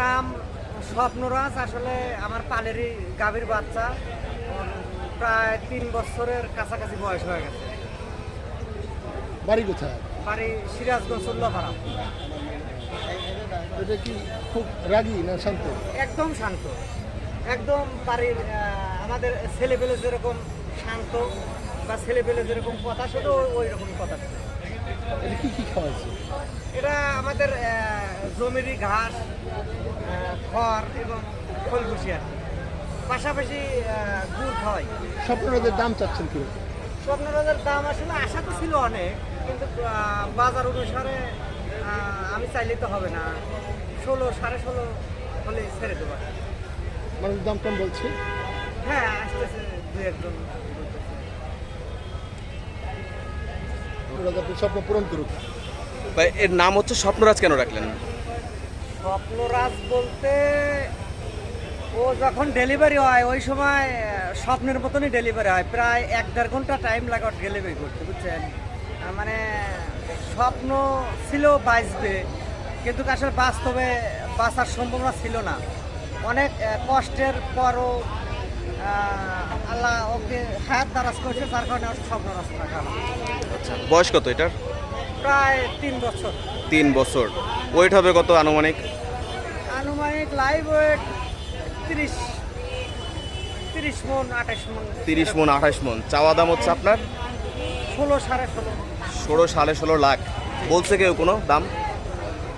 নাম স্বপ্নরাজ। আসলে আমার পালেরই গাভীর বাচ্চা, প্রায় 3 বছরের কাছাকাছি বয়স হয়ে গেছে। বাড়ি কোথায়? বাড়ি সিরাজগঞ্জ উল্লাপাড়া। এটা কি খুব রাগী না শান্ত? একদম শান্ত, একদম বাড়ির আমাদের ছেলেপেলে যেরকম শান্ত বা ছেলেপেলে যেরকম কথা শুধু ওই রকম কথা ছিল। এটা কি কি খাওয়াইছে? এটা আমাদের জমিরই ঘাস, খড় এবং খোলভুসি আর কি। পাশাপাশি গুড় খাওয়াই। স্বপ্নরাজের দাম চাচ্ছেন কি? স্বপ্নরাজের দাম আসলে আশা তো ছিল অনেক, কিন্তু বাজার অনুসারে আমি চাইলে তো হবে না, 16, 16.5 হলে ছেড়ে দেবো। মানুষ দাম কম বলছে। হ্যাঁ, আসতেছে দু একজন। স্বপ্নরাজ আপনার স্বপ্ন পূরণ করুক। ভাই এর নাম হচ্ছে স্বপ্নরাজ কেন রাখলেন? স্বপ্নরাজ বলতে ও যখন ডেলিভারি হয় ওই সময় স্বপ্নের মতনই ডেলিভারি হয়, প্রায় 1-1.5 ঘন্টা টাইম লাগে ডেলিভারি করতে, বুঝছেন? মানে স্বপ্ন ছিল বাঁচবে, কিন্তু আসলে বাস্তবে বাঁচার সম্ভাবনা ছিল না। অনেক কষ্টের পরও আল্লাহ ওকে হায়াত দারাজ করেছে, যার কারণে ওর স্বপ্নরাজ রাখা হয়। আচ্ছা, বয়স কত এটার? প্রায় 3 বছর। 3 বছর। ওয়েট হবে কত আনুমানিক? আনুমানিক লাইভ ওয়েট 30 মন 28 মন। 30 মন 28 মন। চাওয়া দাম হচ্ছে আপনার 16, 16.5। 16.5 লাখ। বলছে কেউ কোনো দাম?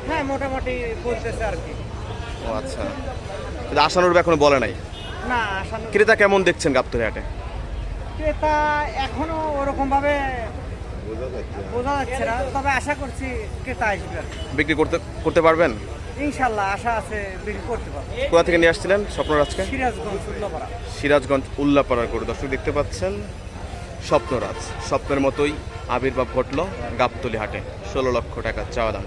হ্যাঁ, মোটামুটি বলতেছে আর কি। ও আচ্ছা, কিন্তু আশানুরূপ এখনো বলে নাই। না, আসানো ক্রেতা কেমন দেখছেন গাবতলী হাটে? ক্রেতা এখনো ওরকম ভাবে বোঝা যাচ্ছে না, তবে আশা করছি ক্রেতা আসবে আর কি। বিক্রি করতে পারবেন? ইনশাল্লাহ আশা আছে, বিক্রি করতে পারবো। কোথা থেকে নিয়ে আসছিলেন স্বপ্নরাজকে? সিরাজগঞ্জ উল্লাপাড়া। সিরাজগঞ্জ উল্লাপাড়ার গরু। দর্শক দেখতে পাচ্ছেন স্বপ্নরাজ। স্বপ্নের মতোই আবির্ভাব ঘটলো গাবতলী হাটে। 16 লক্ষ টাকা চাওয়া দাম।